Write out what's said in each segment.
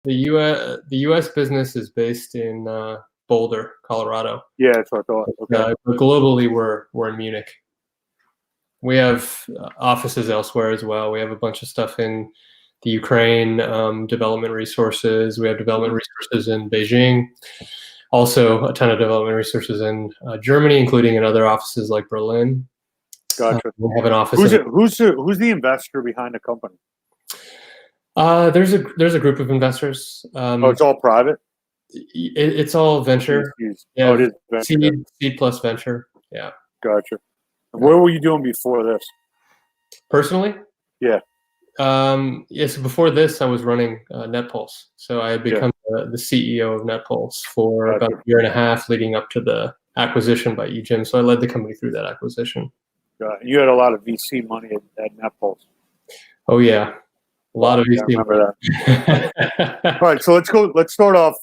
the U.S. business is based in Boulder, Colorado. Yeah, that's what I thought. Okay. But globally, we're in Munich. We have offices elsewhere as well. We have a bunch of stuff in the Ukraine, development resources. We have development resources in Beijing. Also, a ton of development resources in Germany, including in other offices like Berlin. Gotcha. We have an office. Who's the investor behind the company? There's a group of investors. It's all private. It's all venture. Yeah, it is venture. Seed plus venture. Yeah. Gotcha. And what were you doing before this? Personally? Yeah. Yes. Before this, I was running NetPulse. So I had become the CEO of NetPulse for about a year and a half, leading up to the acquisition by eGYM. So I led the company through that acquisition. You had a lot of VC money at NetPulse. Oh yeah, a lot of VC. I remember that. All right, so let's go. Let's start off.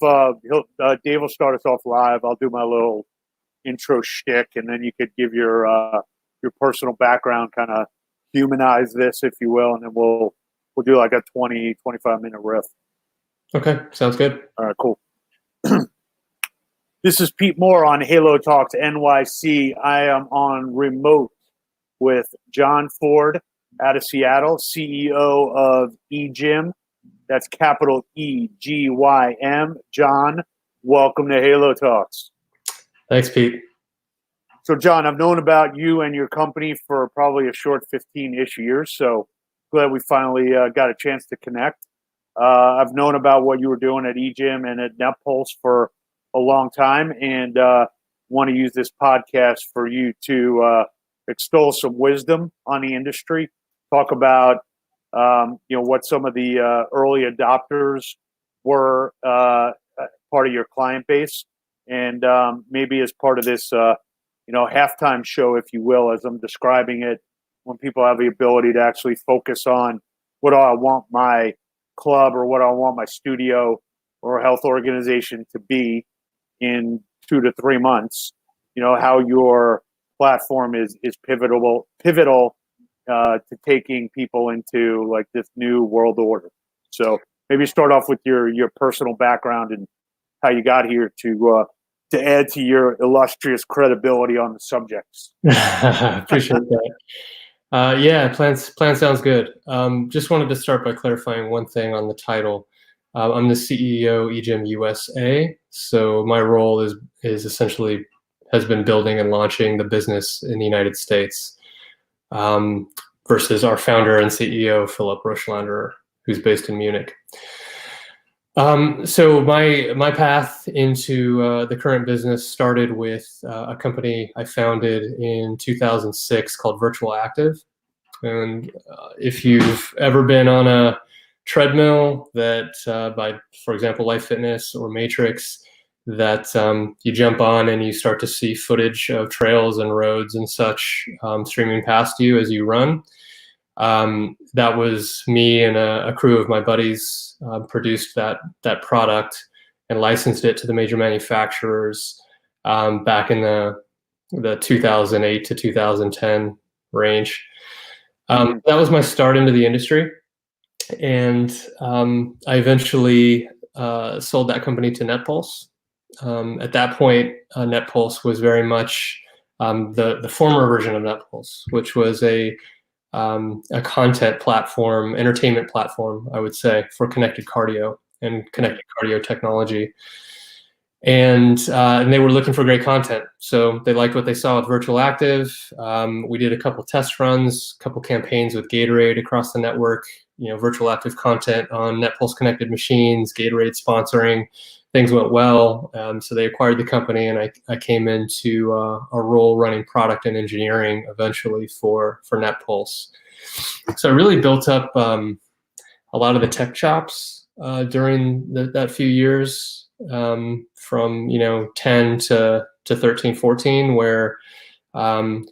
Dave will start us off live. I'll do my little intro shtick, and then you could give your personal background, kind of humanize this, if you will, and then we'll do like a 20, 25-minute riff. Okay, sounds good. All right, cool. This is Pete Moore on Halo Talks NYC. I am on remote with John Ford out of Seattle, CEO of eGYM. That's capital eGYM. John, welcome to Halo Talks. Thanks, Pete. So, John, I've known about you and your company for probably a short 15-ish years, so glad we finally got a chance to connect. I've known about what you were doing at eGYM and at NetPulse for a long time, and want to use this podcast for you to extol some wisdom on the industry, talk about what some of the early adopters were part of your client base, and maybe as part of this halftime show, if you will, as I'm describing it, when people have the ability to actually focus on what do I want my club or what do I want my studio or health organization to be in 2 to 3 months, how your platform is pivotal to taking people into like this new world order. So maybe start off with your personal background and how you got here to add to your illustrious credibility on the subjects. Appreciate that. Yeah, plan sounds good. Just wanted to start by clarifying one thing on the title. I'm the CEO eGYM USA, so my role is essentially has been building and launching the business in the United States, versus our founder and CEO Philip Roschlander, who's based in Munich. So my path into the current business started with a company I founded in 2006 called Virtual Active. And if you've ever been on a treadmill that by, for example, Life Fitness or Matrix, that you jump on and you start to see footage of trails and roads and such streaming past you as you run. That was me and a crew of my buddies produced that product and licensed it to the major manufacturers back in the 2008 to 2010 range. That was my start into the industry. And I eventually sold that company to NetPulse. At that point, NetPulse was very much the former version of NetPulse, which was a content platform, entertainment platform, I would say, for connected cardio and connected cardio technology. And they were looking for great content. So they liked what they saw with Virtual Active. We did a couple test runs, a couple campaigns with Gatorade across the network, Virtual Active content on NetPulse connected machines, Gatorade sponsoring. Things went well. So they acquired the company, and I came into a role running product and engineering eventually for NetPulse. So I really built up a lot of the tech chops during that few years, from 10 to 13, 14, where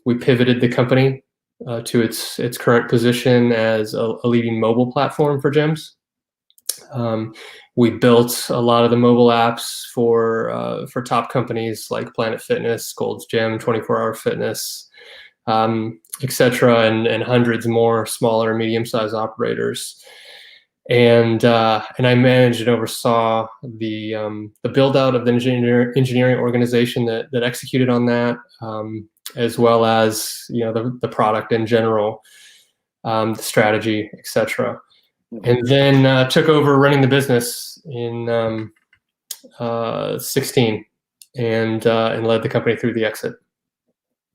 we pivoted the company to its current position as a leading mobile platform for gyms. We built a lot of the mobile apps for top companies like Planet Fitness, Gold's Gym, 24 Hour Fitness, etc., and hundreds more smaller and medium-sized operators. and I managed and oversaw the build out of the engineering organization that executed on that, as well as the product in general, the strategy, etc. And then took over running the business in 16, and led the company through the exit.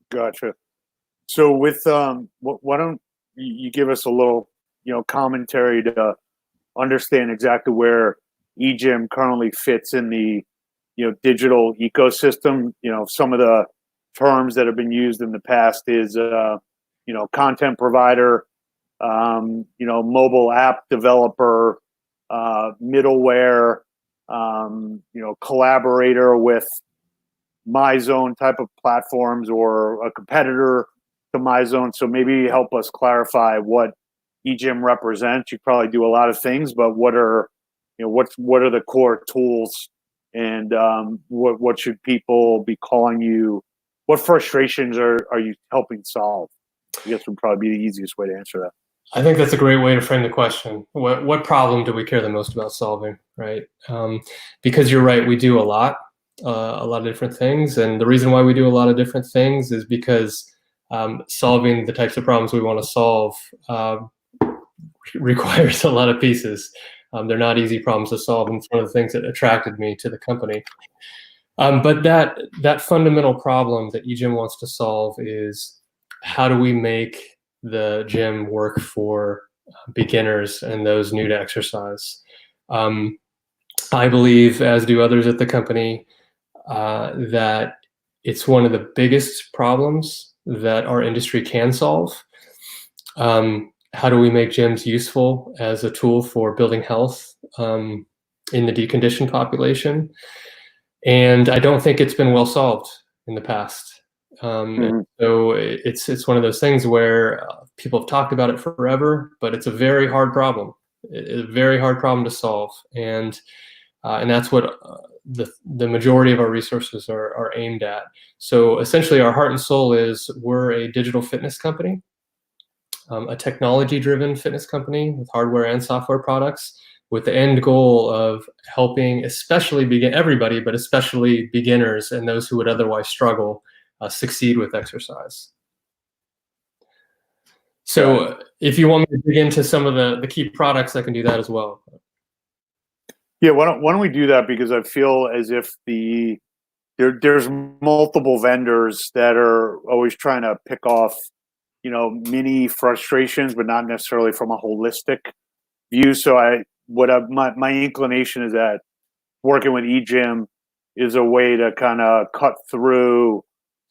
Gotcha. So with why don't you give us a little commentary to understand exactly where eGYM currently fits in the digital ecosystem. Some of the terms that have been used in the past is content provider, mobile app developer, middleware, collaborator with MyZone type of platforms or a competitor to MyZone. So maybe help us clarify what eGYM represents. You probably do a lot of things, but what are the core tools, and what should people be calling you? What frustrations are you helping solve? I guess would probably be the easiest way to answer that. I think that's a great way to frame the question. What problem do we care the most about solving, right? Because you're right, we do a lot of different things, and the reason why we do a lot of different things is because solving the types of problems we want to solve requires a lot of pieces. They're not easy problems to solve, and it's one of the things that attracted me to the company. But that fundamental problem that eGYM wants to solve is, how do we make the gym work for beginners and those new to exercise? I believe, as do others at the company, that it's one of the biggest problems that our industry can solve. How do we make gyms useful as a tool for building health in the deconditioned population? And I don't think it's been well solved in the past. So it's one of those things where people have talked about it forever, but it's a very hard problem. It's a very hard problem to solve, and that's what the majority of our resources are aimed at. So essentially, our heart and soul is, we're a digital fitness company, a technology-driven fitness company with hardware and software products, with the end goal of helping everybody, but especially beginners and those who would otherwise struggle, succeed with exercise. So if you want me to dig into some of the key products, I can do that as well. Yeah, why don't we do that? Because I feel as if there's multiple vendors that are always trying to pick off mini frustrations, but not necessarily from a holistic view. So my inclination is that working with eGYM is a way to kind of cut through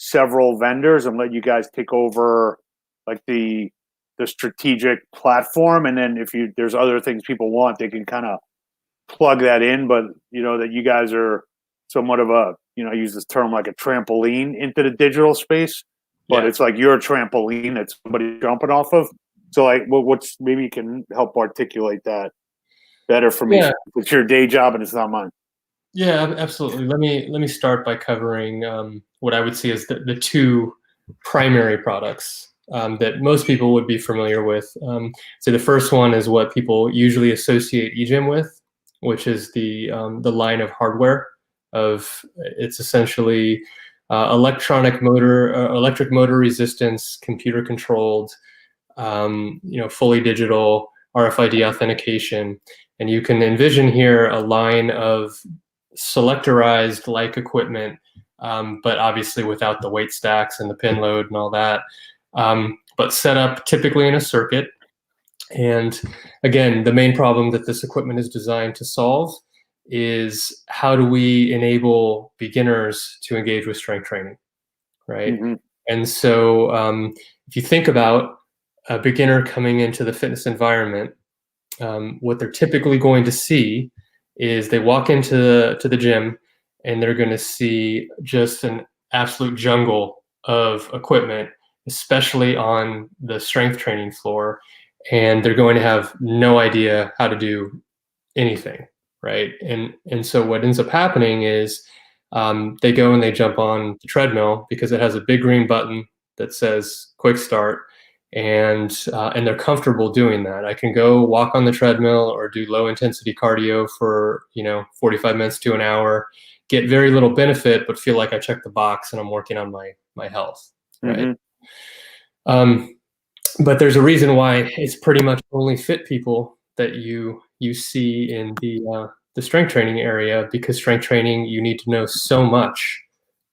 several vendors and let you guys take over like the strategic platform, and then if there's other things people want, they can kind of plug that in. But that you guys are somewhat of a I use this term like a trampoline into the digital space, but it's like you're a trampoline that somebody's jumping off of. So like, what's maybe you can help articulate that better for me. Yeah. It's your day job and it's not mine. Yeah, absolutely. Let me start by covering what I would see as the two primary products that most people would be familiar with. So the first one is what people usually associate eGYM with, which is the line of hardware. It's essentially electric motor resistance, computer controlled, fully digital RFID authentication. And you can envision here a line of selectorized like equipment, but obviously without the weight stacks and the pin load and all that, but set up typically in a circuit. And again, the main problem that this equipment is designed to solve is, how do we enable beginners to engage with strength training, right? Mm-hmm. And so if you think about a beginner coming into the fitness environment, what they're typically going to see is they walk into the gym and they're going to see just an absolute jungle of equipment, especially on the strength training floor, and they're going to have no idea how to do anything, right? And so what ends up happening is they go and they jump on the treadmill because it has a big green button that says quick start, and they're comfortable doing that. I can go walk on the treadmill or do low intensity cardio for 45 minutes to an hour, get very little benefit, but feel like I checked the box and I'm working on my health, right? But there's a reason why it's pretty much only fit people that you see in the strength training area, because strength training, you need to know so much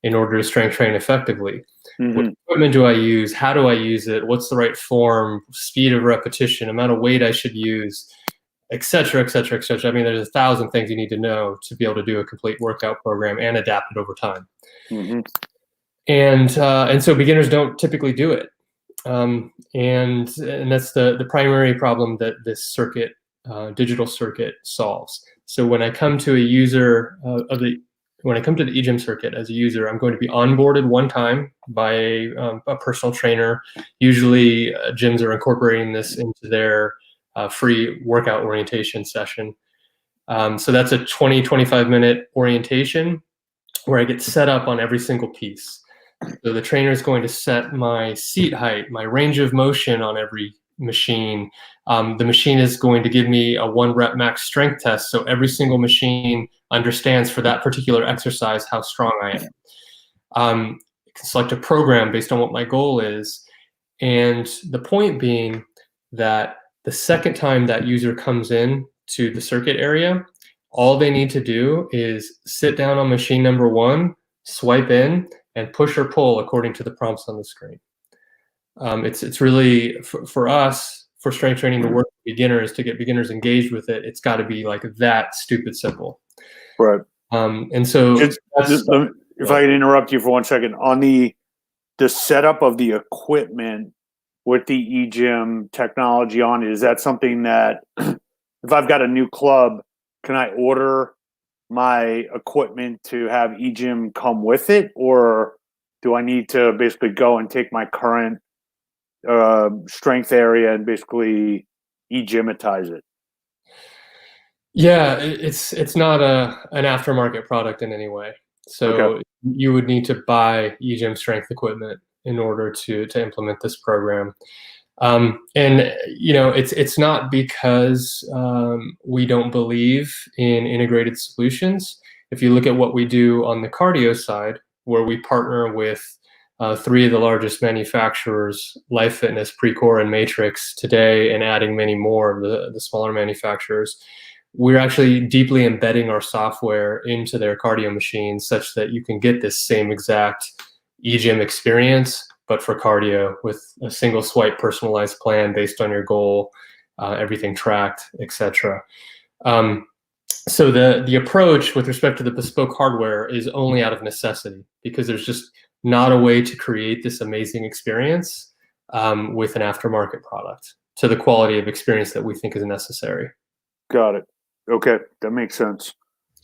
in order to strength train effectively. What equipment do I use? How do I use it? What's the right form, speed of repetition, amount of weight I should use, et cetera, et cetera, et cetera. I mean, there's 1,000 things you need to know to be able to do a complete workout program and adapt it over time. And so beginners don't typically do it. And that's the primary problem that this circuit, digital circuit, solves. So when I come to a user when I come to the eGYM circuit as a user, I'm going to be onboarded one time by a personal trainer. Usually, gyms are incorporating this into their free workout orientation session. So that's a 20-25 minute orientation where I get set up on every single piece. So the trainer is going to set my seat height, my range of motion on every machine. The machine is going to give me a 1 rep max strength test. So every single machine understands for that particular exercise how strong I am. I can select a program based on what my goal is. And the point being that the second time that user comes in to the circuit area, all they need to do is sit down on machine number 1, swipe in, and push or pull according to the prompts on the screen. It's really, for us, for strength training to work with beginners, to get beginners engaged with it, it's got to be like that stupid simple. Right. And so if I can interrupt you for 1 second, on the setup of the equipment with the eGYM technology on it, is that something that if I've got a new club, can I order my equipment to have eGYM come with it, or do I need to basically go and take my current strength area and basically eGYMatize it? Yeah, it's not an aftermarket product in any way. So you would need to buy eGYM strength equipment in order to implement this program. And it's not because we don't believe in integrated solutions. If you look at what we do on the cardio side, where we partner with 3 of the largest manufacturers, Life Fitness, Precor, and Matrix today, and adding many more of the smaller manufacturers, we're actually deeply embedding our software into their cardio machines such that you can get this same exact eGYM experience, but for cardio, with a single swipe personalized plan based on your goal, everything tracked, etc. So the approach with respect to the bespoke hardware is only out of necessity, because there's just not a way to create this amazing experience with an aftermarket product to the quality of experience that we think is necessary. Got it. Okay, that makes sense.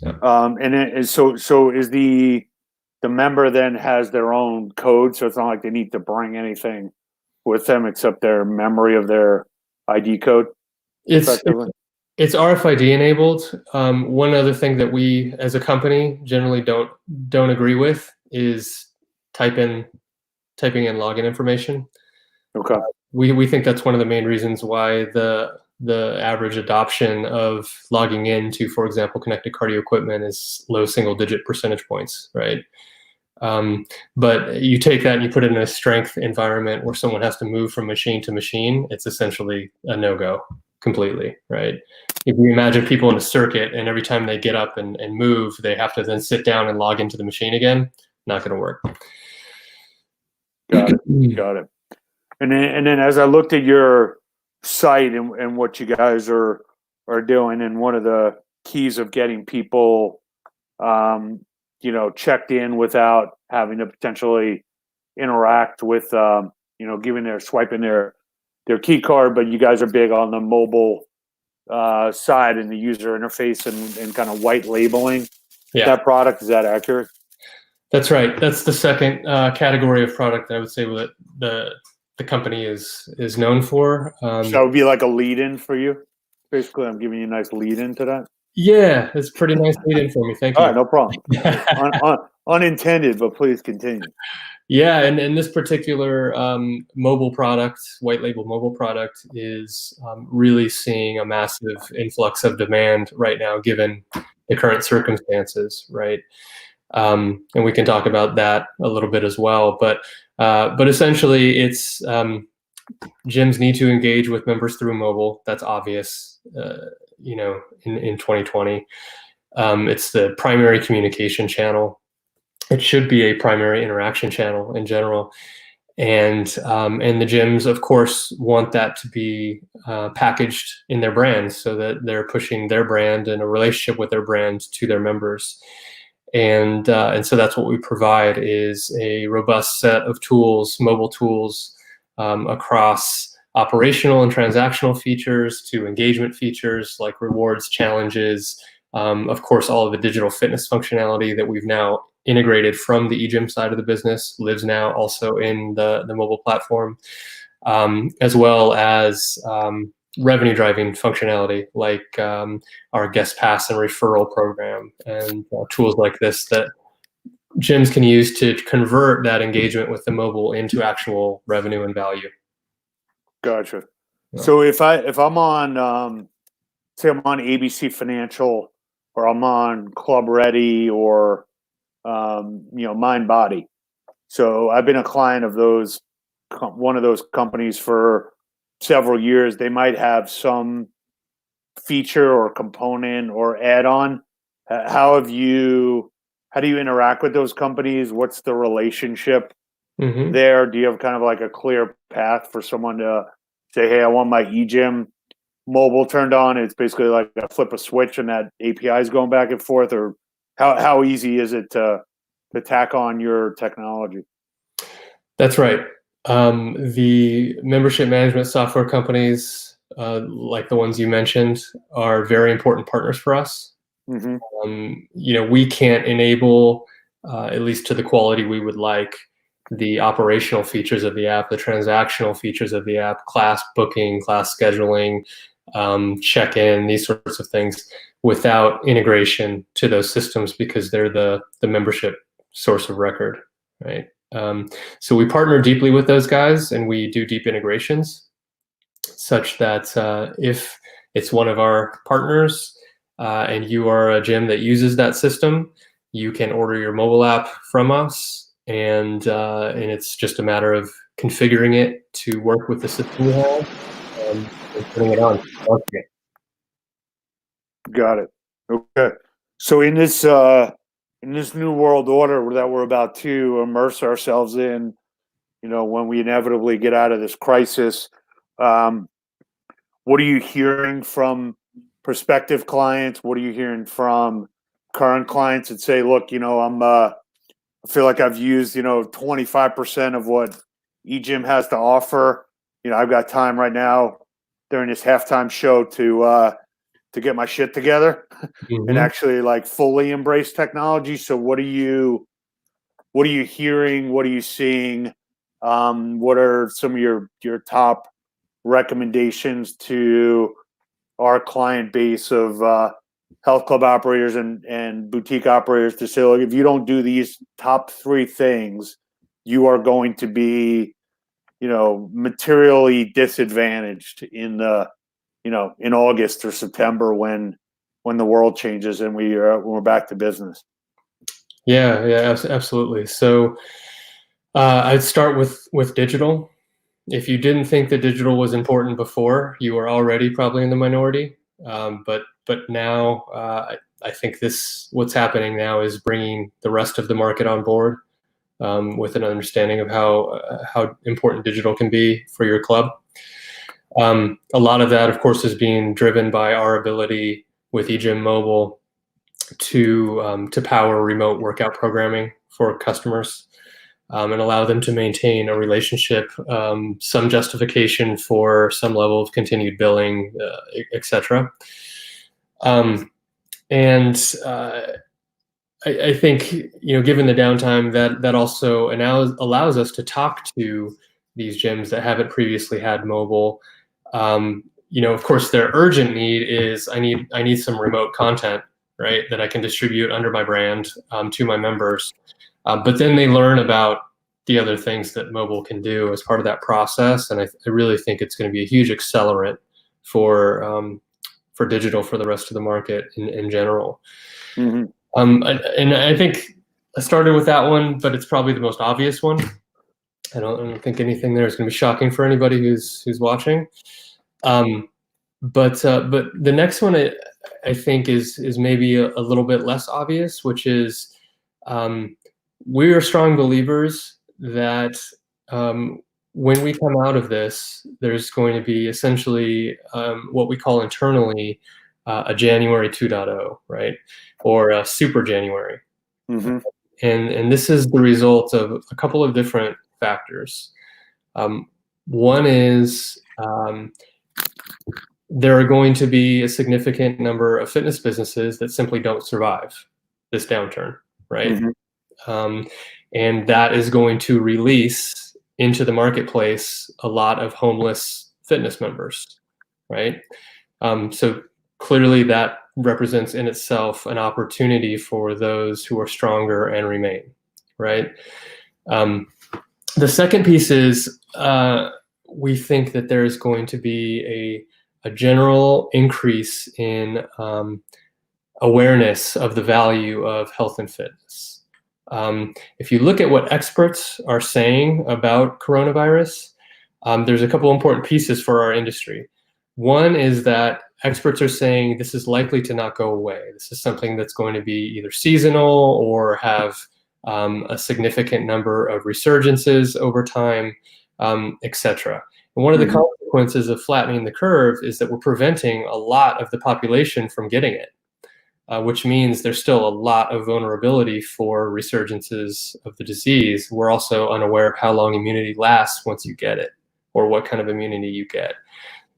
Yeah. So is the member then has their own code, so it's not like they need to bring anything with them except their memory of their ID code? It's RFID enabled. One other thing that we as a company generally don't agree with is typing in login information. Okay. We think that's one of the main reasons why the average adoption of logging into, for example, connected cardio equipment is low single-digit percentage points, right? But you take that and you put it in a strength environment where someone has to move from machine to machine, it's essentially a no-go completely, right? If you imagine people in a circuit and every time they get up and move, they have to then sit down and log into the machine again, not going to work. Got it. And then as I looked at your site and what you guys are doing, and one of the keys of getting people checked in without having to potentially interact with swiping their key card, but you guys are big on the mobile side and the user interface and kind of white labeling that product. Is that accurate? That's right. That's the second category of product that I would say that the company is known for. So that would be like a lead-in for you. Basically, I'm giving you a nice lead-in to that. Yeah, it's pretty nice lead-in for me. Thank you. All right, no problem. Unintended, but please continue. Yeah, and this particular mobile product, white label mobile product, is really seeing a massive influx of demand right now, given the current circumstances, right? And we can talk about that a little bit as well. But essentially, it's gyms need to engage with members through mobile. That's obvious, in 2020. It's the primary communication channel. It should be a primary interaction channel in general. And the gyms, of course, want that to be packaged in their brand, so that they're pushing their brand and a relationship with their brand to their members. And so that's what we provide, is a robust set of tools, mobile tools, across operational and transactional features to engagement features like rewards, challenges, of course, all of the digital fitness functionality that we've now integrated from the eGYM side of the business lives now also in the mobile platform, as well as revenue driving functionality like our guest pass and referral program, and tools like this that gyms can use to convert that engagement with the mobile into actual revenue and value. Gotcha. Yeah. So if I'm on, say I'm on ABC Financial, or I'm on Club Ready, or Mind Body. So I've been a client of one of those companies for several years. They might have some feature or component or add-on. How do you interact with those companies? What's the relationship there? Do you have kind of like a clear path for someone to say, hey, I want my eGYM mobile turned on? It's basically like a flip a switch and that API is going back and forth, or how easy is it to tack on your technology? That's right. The membership management software companies, like the ones you mentioned, are very important partners for us. We can't enable, at least to the quality we would like, the operational features of the app, the transactional features of the app, class booking, class scheduling, check-in, these sorts of things, without integration to those systems, because they're the membership source of record, right? So we partner deeply with those guys, and we do deep integrations such that if it's one of our partners and you are a gym that uses that system, you can order your mobile app from us, and it's just a matter of configuring it to work with the system you have and putting it on. Okay. Got it. Okay. So in this new world order that we're about to immerse ourselves in, when we inevitably get out of this crisis, what are you hearing from prospective clients? What are you hearing from current clients that say, look, I feel like I've used, 25% of what eGYM has to offer. I've got time right now during this halftime show to get my shit together and actually like fully embrace technology. So what are you hearing? What are you seeing? What are some of your top recommendations to our client base of health club operators and boutique operators to say, look, if you don't do these top 3 things, you are going to be, materially disadvantaged in August or September when the world changes and we're back to business. Yeah, absolutely. So I'd start with digital. If you didn't think that digital was important before, you were already probably in the minority. But now I think what's happening now is bringing the rest of the market on board with an understanding of how important digital can be for your club. A lot of that, of course, is being driven by our ability with eGYM Mobile to power remote workout programming for customers and allow them to maintain a relationship, some justification for some level of continued billing, etc. I think, given the downtime, that also allows us to talk to these gyms that haven't previously had mobile. Of course, their urgent need is I need some remote content, right, that I can distribute under my brand to my members. But then they learn about the other things that mobile can do as part of that process. And I really think it's going to be a huge accelerant for digital for the rest of the market in general. Mm-hmm. And I think I started with that one, but it's probably the most obvious one. I don't think anything there is going to be shocking for anybody who's watching. But the next one I think is maybe a little bit less obvious, which is we are strong believers that when we come out of this, there's going to be essentially what we call internally a January 2.0, right? Or a super January. Mm-hmm. And this is the result of a couple of different factors. One is there are going to be a significant number of fitness businesses that simply don't survive this downturn, right? Mm-hmm. And that is going to release into the marketplace a lot of homeless fitness members, right? So clearly that represents in itself an opportunity for those who are stronger and remain, right? The second piece is we think that there's going to be a general increase in awareness of the value of health and fitness. If you look at what experts are saying about coronavirus, there's a couple important pieces for our industry. One is that experts are saying this is likely to not go away. This is something that's going to be either seasonal or have a significant number of resurgences over time, etc. And one of the consequences of flattening the curve is that we're preventing a lot of the population from getting it, which means there's still a lot of vulnerability for resurgences of the disease. We're also unaware of how long immunity lasts once you get it, or what kind of immunity you get.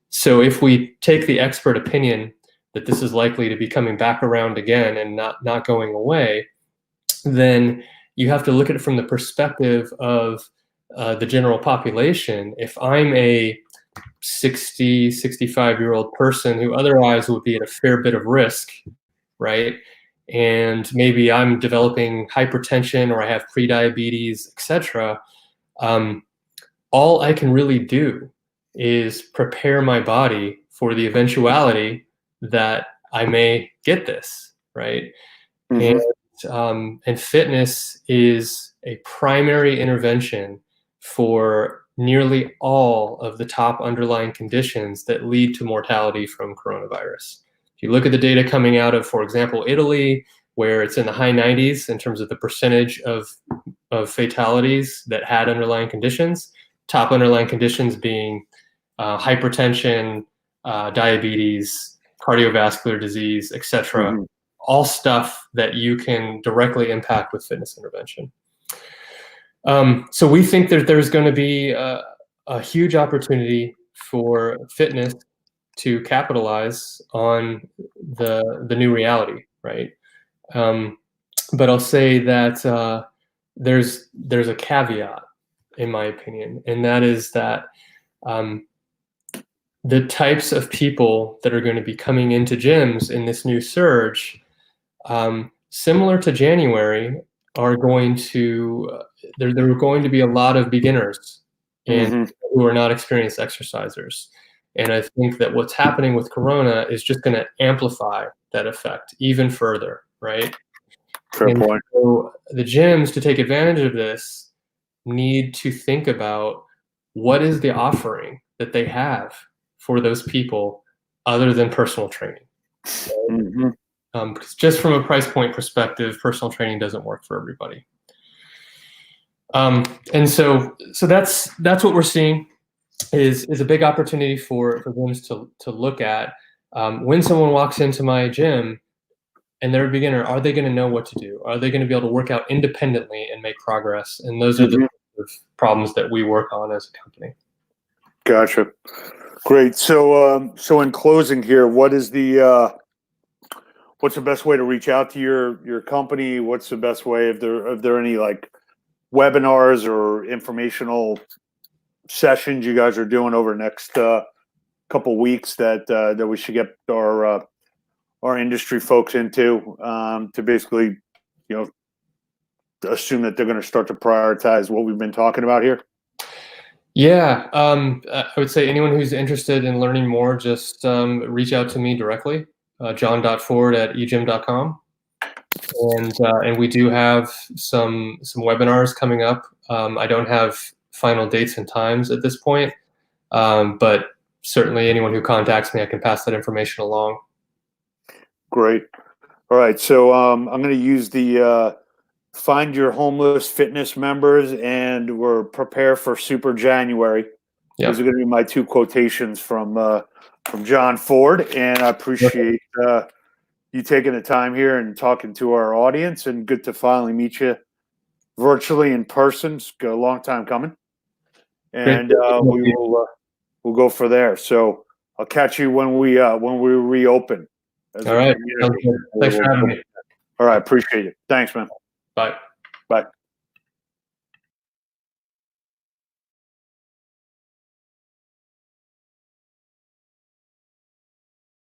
So if we take the expert opinion that this is likely to be coming back around again and not going away, then you have to look at it from the perspective of the general population. If I'm a 60, 65-year-old person who otherwise would be at a fair bit of risk, right? And maybe I'm developing hypertension or I have prediabetes, etc. All I can really do is prepare my body for the eventuality that I may get this, right? And fitness is a primary intervention for nearly all of the top underlying conditions that lead to mortality from coronavirus. If you look at the data coming out of, for example, Italy, where it's in the high 90s in terms of the percentage of fatalities that had underlying conditions, top underlying conditions being hypertension, diabetes, cardiovascular disease, etc. All stuff that you can directly impact with fitness intervention. So we think that there's going to be a huge opportunity for fitness to capitalize on the new reality, right? But I'll say that there's a caveat, in my opinion, and that is that the types of people that are going to be coming into gyms in this new surge, similar to January, are going to there are going to be a lot of beginners and who are not experienced exercisers. And I think that what's happening with Corona is just going to amplify that effect even further, right? Fair point. So the gyms, to take advantage of this, need to think about what is the offering that they have for those people other than personal training. Because just from a price point perspective, personal training doesn't work for everybody. And so that's what we're seeing is a big opportunity for gyms to look at. When someone walks into my gym and they're a beginner, are they going to know what to do? Are they going to be able to work out independently and make progress? And those are the problems that we work on as a company. Gotcha. Great. So in closing here, what's the best way to reach out to your company? What's the best way? If there any like webinars or informational sessions you guys are doing over the next couple weeks that we should get our industry folks into to basically, assume that they're going to start to prioritize what we've been talking about here? Yeah, I would say anyone who's interested in learning more, just reach out to me directly, john.ford@egym.com. And we do have some webinars coming up. I don't have final dates and times at this point, but certainly anyone who contacts me, I can pass that information along. Great. All right. So I'm going to use the find your homeless fitness members, and we're prepare for Super January. Yeah. Those are going to be my two quotations from John Ford, and I appreciate you taking the time here and talking to our audience. And good to finally meet you virtually in person. It's a long time coming, and we'll go for there. So I'll catch you when we reopen. All right. Thanks for having me. All right. Appreciate it. Thanks, man. Bye.